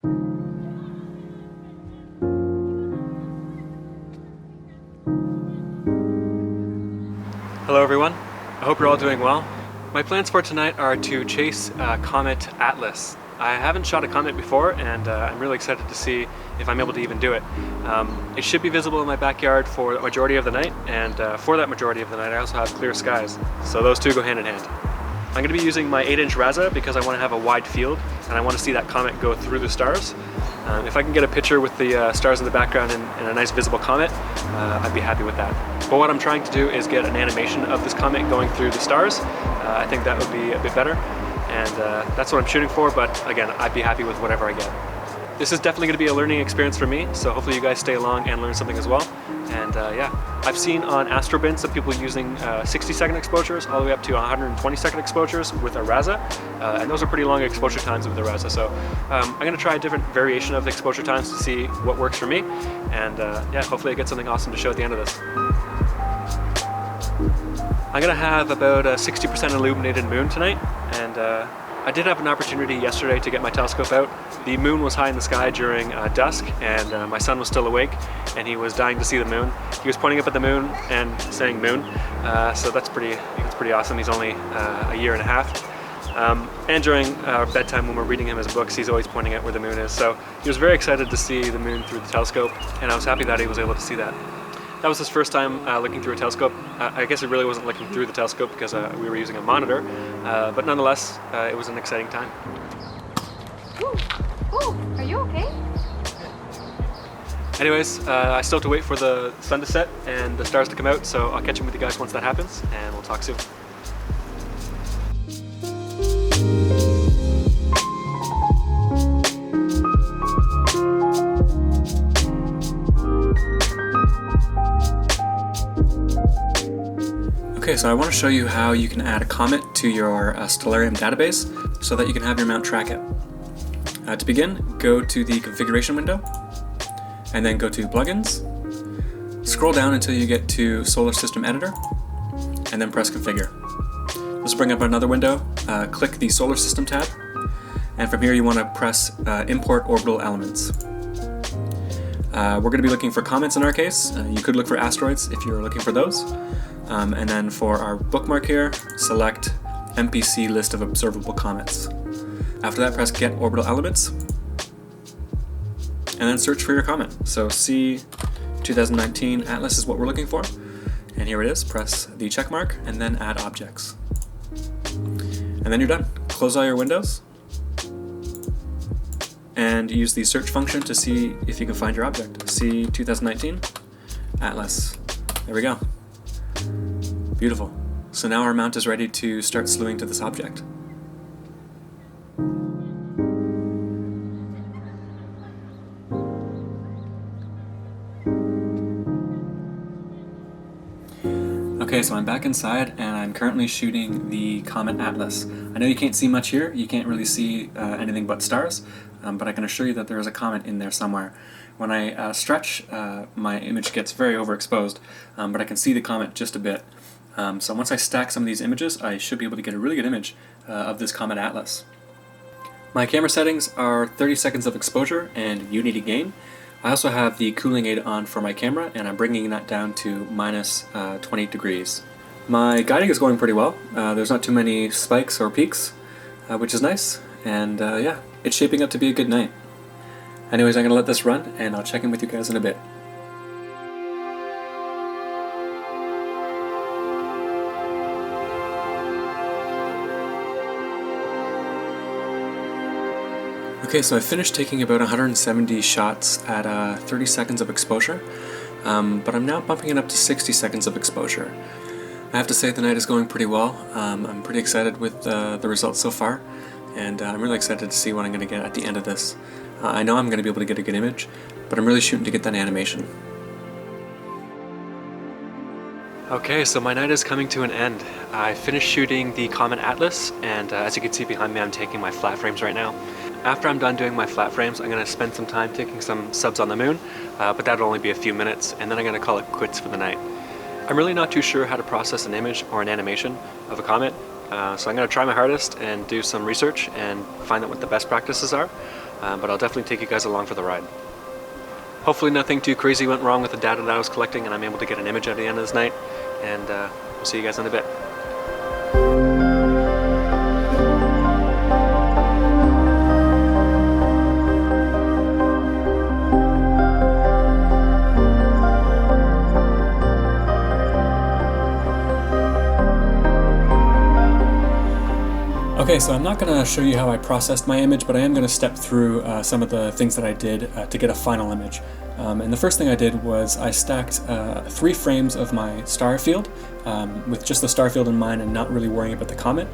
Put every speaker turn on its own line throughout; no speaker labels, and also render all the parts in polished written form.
Hello everyone, I hope you're all doing well. My plans for tonight are to chase Comet ATLAS. I haven't shot a comet before, and I'm really excited to see if I'm able to even do it. It should be visible in my backyard for the majority of the night, and for that majority of the night I also have clear skies, so those two go hand in hand. I'm going to be using my 8-inch RASA because I want to have a wide field and I want to see that comet go through the stars. If I can get a picture with the stars in the background and a nice visible comet, I'd be happy with that. But what I'm trying to do is get an animation of this comet going through the stars. I think that would be a bit better, and that's what I'm shooting for, but again, I'd be happy with whatever I get. This is definitely going to be a learning experience for me, so hopefully you guys stay along and learn something as well. And yeah, I've seen on Astrobin some people using 60-second exposures all the way up to 120-second exposures with a RASA, and those are pretty long exposure times with the RASA. So I'm going to try a different variation of the exposure times to see what works for me, and yeah, hopefully I get something awesome to show at the end of this. I'm going to have about a 60% illuminated moon tonight, and I did have an opportunity yesterday to get my telescope out. The moon was high in the sky during dusk, and my son was still awake, and he was dying to see the moon. He was pointing up at the moon and saying moon, so that's pretty awesome. He's only a year and a half. And during bedtime when we're reading him his books, he's always pointing out where the moon is. So he was very excited to see the moon through the telescope, and I was happy that he was able to see that. That was his first time looking through a telescope. I guess he really wasn't looking through the telescope because we were using a monitor, but nonetheless, it was an exciting time.
Ooh, are you okay?
Anyways, I still have to wait for the sun to set and the stars to come out, so I'll catch up with you guys once that happens, and we'll talk soon. Okay, so I want to show you how you can add a comet to your Stellarium database so that you can have your mount track it. To begin, go to the configuration window and then go to plugins. Scroll down until you get to Solar System Editor and then press configure. This will bring up another window. Click the Solar System tab, and from here you want to press import orbital elements. We're going to be looking for comets in our case. You could look for asteroids if you're looking for those. And then for our bookmark here, select MPC list of observable comets. After that, press get orbital elements, and then search for your comet. So C 2019 Atlas is what we're looking for, and here it is. Press the check mark and then add objects. And then you're done. Close all your windows and use the search function to see if you can find your object. C 2019 Atlas. There we go. Beautiful. So now our mount is ready to start slewing to this object. Okay, so I'm back inside and I'm currently shooting the Comet ATLAS. I know you can't see much here, you can't really see anything but stars, but I can assure you that there is a comet in there somewhere. When I stretch, my image gets very overexposed, but I can see the comet just a bit. So once I stack some of these images, I should be able to get a really good image of this Comet ATLAS. My camera settings are 30 seconds of exposure and unity gain. I also have the cooling aid on for my camera, and I'm bringing that down to minus 20 degrees. My guiding is going pretty well. There's not too many spikes or peaks, which is nice, and yeah, it's shaping up to be a good night. Anyways, I'm going to let this run, and I'll check in with you guys in a bit. Okay, so I finished taking about 170 shots at 30 seconds of exposure, but I'm now bumping it up to 60 seconds of exposure. I have to say the night is going pretty well. I'm pretty excited with the results so far, and I'm really excited to see what I'm going to get at the end of this. I know I'm going to be able to get a good image, but I'm really shooting to get that animation. Okay, so my night is coming to an end. I finished shooting the Comet ATLAS, and as you can see behind me, I'm taking my flat frames right now. After I'm done doing my flat frames, I'm going to spend some time taking some subs on the moon, but that'll only be a few minutes, and then I'm going to call it quits for the night. I'm really not too sure how to process an image or an animation of a comet, so I'm going to try my hardest and do some research and find out what the best practices are. but I'll definitely take you guys along for the ride. Hopefully nothing too crazy went wrong with the data that I was collecting, and I'm able to get an image at the end of this night, and we'll see you guys in a bit. Okay, so I'm not going to show you how I processed my image, but I am going to step through some of the things that I did to get a final image. And the first thing I did was I stacked 3 frames of my star field with just the star field in mind and not really worrying about the comet.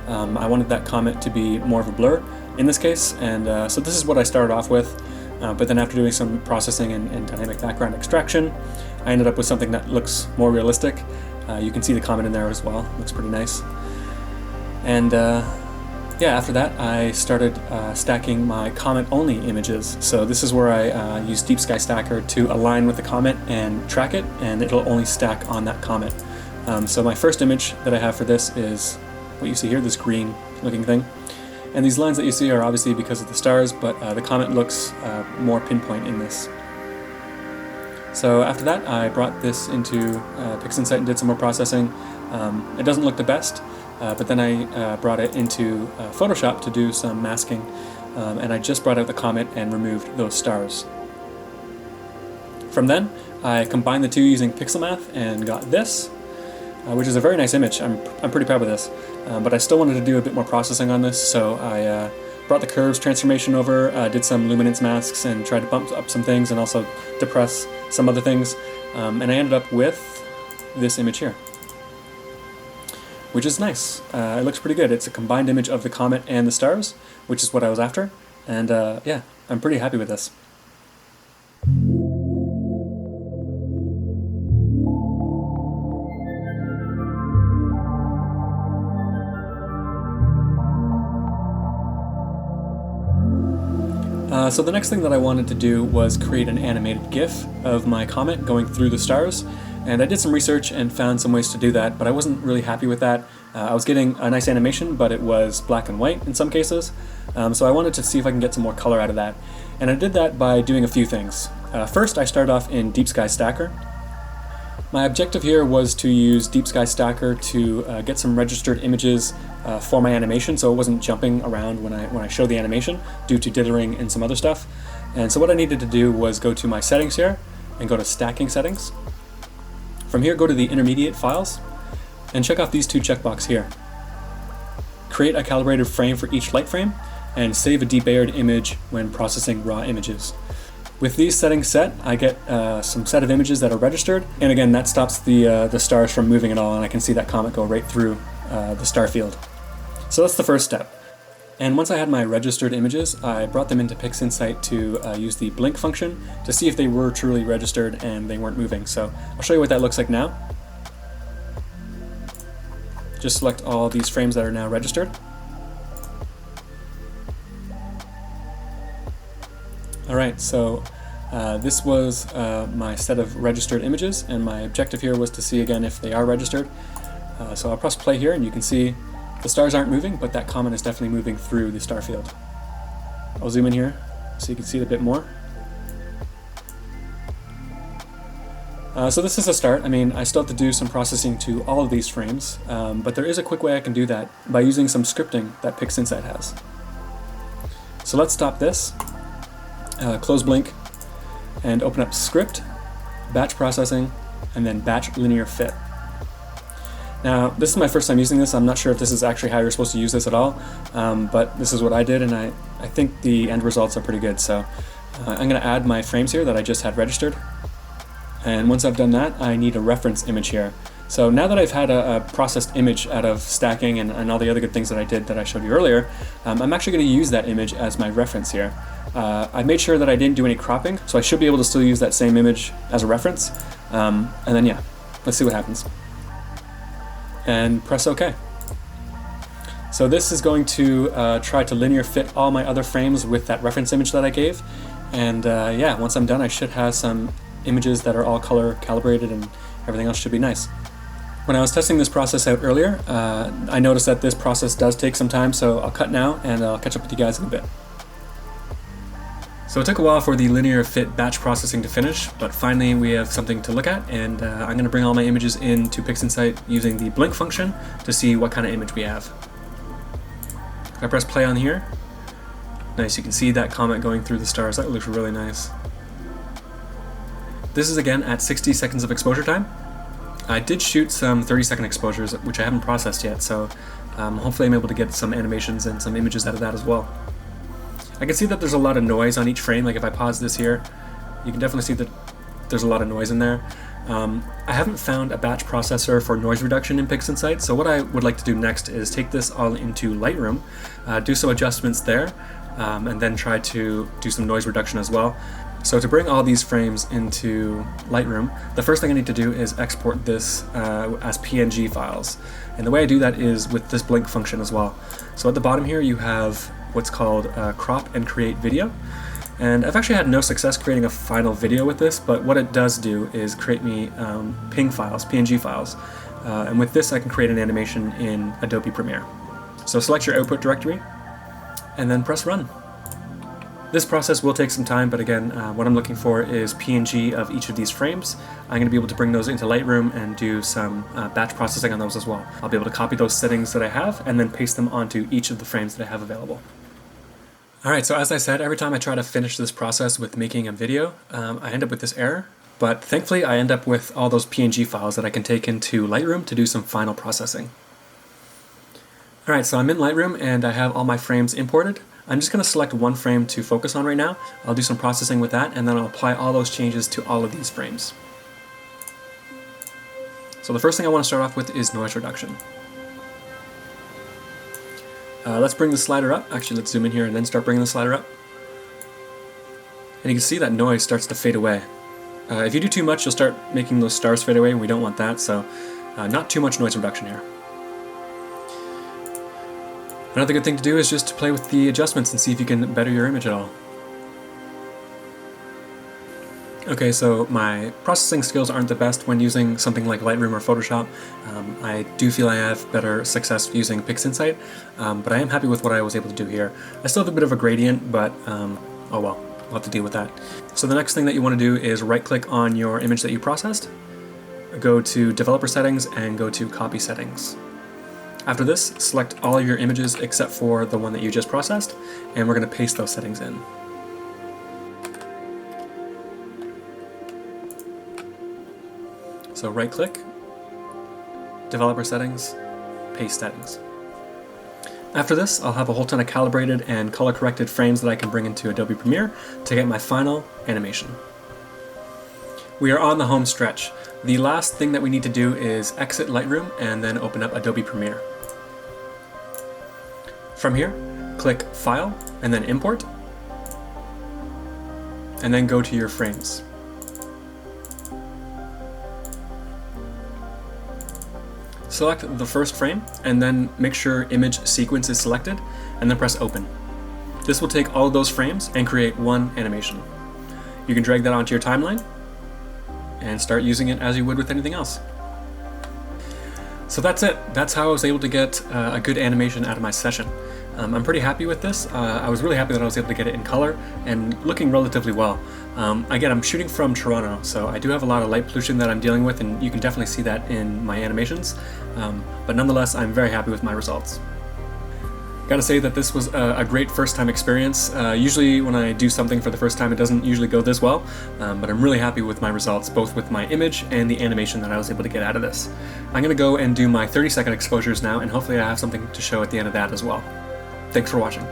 I wanted that comet to be more of a blur in this case, and so this is what I started off with. But then after doing some processing and dynamic background extraction, I ended up with something that looks more realistic. You can see the comet in there as well. Looks pretty nice. And yeah, after that I started stacking my comet-only images. So this is where I use Deep Sky Stacker to align with the comet and track it, and it'll only stack on that comet. So my first image that I have for this is what you see here, this green looking thing. And these lines that you see are obviously because of the stars, but the comet looks more pinpoint in this. So after that I brought this into PixInsight and did some more processing. It doesn't look the best, but then I brought it into Photoshop to do some masking, and I just brought out the comet and removed those stars. From then, I combined the two using Pixel Math and got this, which is a very nice image. I'm pretty proud of this, but I still wanted to do a bit more processing on this, so I brought the curves transformation over, did some luminance masks and tried to bump up some things and also depress some other things, and I ended up with this image here, which is nice. It looks pretty good. It's a combined image of the comet and the stars, which is what I was after, and yeah, I'm pretty happy with this. So the next thing that I wanted to do was create an animated GIF of my comet going through the stars, and I did some research and found some ways to do that, but I wasn't really happy with that. I was getting a nice animation, but it was black and white in some cases, so I wanted to see if I can get some more color out of that, and I did that by doing a few things. First, I started off in Deep Sky Stacker. My objective here was to use Deep Sky Stacker to get some registered images for my animation, so it wasn't jumping around when I show the animation due to dithering and some other stuff. And so what I needed to do was go to my settings here and go to stacking settings. From here, go to the intermediate files and check off these two checkboxes here. Create a calibrated frame for each light frame and save a debayered image when processing raw images. With these settings set, I get some set of images that are registered, and again that stops the stars from moving at all, and I can see that comet go right through the star field. So that's the first step. And once I had my registered images, I brought them into PixInsight to use the blink function to see if they were truly registered and they weren't moving. So I'll show you what that looks like now. Just select all these frames that are now registered. Alright, so this was my set of registered images, and my objective here was to see again if they are registered. So I'll press play here, and you can see the stars aren't moving, but that comet is definitely moving through the star field. I'll zoom in here so you can see it a bit more. So this is a start. I mean, I still have to do some processing to all of these frames, but there is a quick way I can do that by using some scripting that PixInsight has. So let's stop this. Close Blink, and open up Script, Batch Processing, and then Batch Linear Fit. Now, this is my first time using this. I'm not sure if this is actually how you're supposed to use this at all, but this is what I did, and I think the end results are pretty good. So I'm going to add my frames here that I just had registered, and once I've done that, I need a reference image here. So now that I've had a processed image out of stacking and all the other good things that I did that I showed you earlier, I'm actually going to use that image as my reference here. I made sure that I didn't do any cropping, so I should be able to still use that same image as a reference. And then yeah, let's see what happens. And press OK. So this is going to try to linear fit all my other frames with that reference image that I gave. And yeah, once I'm done, I should have some images that are all color calibrated and everything else should be nice. When I was testing this process out earlier, I noticed that this process does take some time, so I'll cut now and I'll catch up with you guys in a bit. So it took a while for the linear fit batch processing to finish, but finally we have something to look at, and I'm going to bring all my images into PixInsight using the blink function to see what kind of image we have. If I press play on here, nice, you can see that comet going through the stars. That looks really nice. This is again at 60 seconds of exposure time. I did shoot some 30-second exposures, which I haven't processed yet, so hopefully I'm able to get some animations and some images out of that as well. I can see that there's a lot of noise on each frame. Like if I pause this here, you can definitely see that there's a lot of noise in there. I haven't found a batch processor for noise reduction in PixInsight, so what I would like to do next is take this all into Lightroom, do some adjustments there, and then try to do some noise reduction as well. So to bring all these frames into Lightroom, the first thing I need to do is export this as PNG files. And the way I do that is with this blink function as well. So at the bottom here you have what's called crop and create video. And I've actually had no success creating a final video with this, but what it does do is create me PNG files. And with this I can create an animation in Adobe Premiere. So select your output directory and then press run. This process will take some time, but again, what I'm looking for is PNG of each of these frames. I'm going to be able to bring those into Lightroom and do some batch processing on those as well. I'll be able to copy those settings that I have and then paste them onto each of the frames that I have available. Alright, so as I said, every time I try to finish this process with making a video, I end up with this error, but thankfully I end up with all those PNG files that I can take into Lightroom to do some final processing. Alright, so I'm in Lightroom and I have all my frames imported. I'm just going to select one frame to focus on right now. I'll do some processing with that and then I'll apply all those changes to all of these frames. So the first thing I want to start off with is noise reduction. Let's bring the slider up. Actually, let's zoom in here and then start bringing the slider up. And you can see that noise starts to fade away. If you do too much, you'll start making those stars fade away, and we don't want that, so not too much noise reduction here. Another good thing to do is just to play with the adjustments and see if you can better your image at all. Okay, so my processing skills aren't the best when using something like Lightroom or Photoshop. I do feel I have better success using PixInsight, but I am happy with what I was able to do here. I still have a bit of a gradient, but oh well, we'll have to deal with that. So the next thing that you want to do is right-click on your image that you processed, go to Developer Settings, and go to Copy Settings. After this, select all of your images except for the one that you just processed, and we're going to paste those settings in. So right-click, Developer Settings, Paste Settings. After this, I'll have a whole ton of calibrated and color-corrected frames that I can bring into Adobe Premiere to get my final animation. We are on the home stretch. The last thing that we need to do is exit Lightroom and then open up Adobe Premiere. From here, click File and then Import, and then go to your frames. Select the first frame and then make sure Image Sequence is selected and then press Open. This will take all of those frames and create one animation. You can drag that onto your timeline and start using it as you would with anything else. So that's it. That's how I was able to get a good animation out of my session. I'm pretty happy with this. I was really happy that I was able to get it in color and looking relatively well. Again, I'm shooting from Toronto, so I do have a lot of light pollution that I'm dealing with, and you can definitely see that in my animations. But nonetheless, I'm very happy with my results. Gotta say that this was a great first time experience. Usually when I do something for the first time, it doesn't usually go this well, but I'm really happy with my results, both with my image and the animation that I was able to get out of this. I'm gonna go and do my 30-second exposures now, and hopefully I have something to show at the end of that as well. Thanks for watching.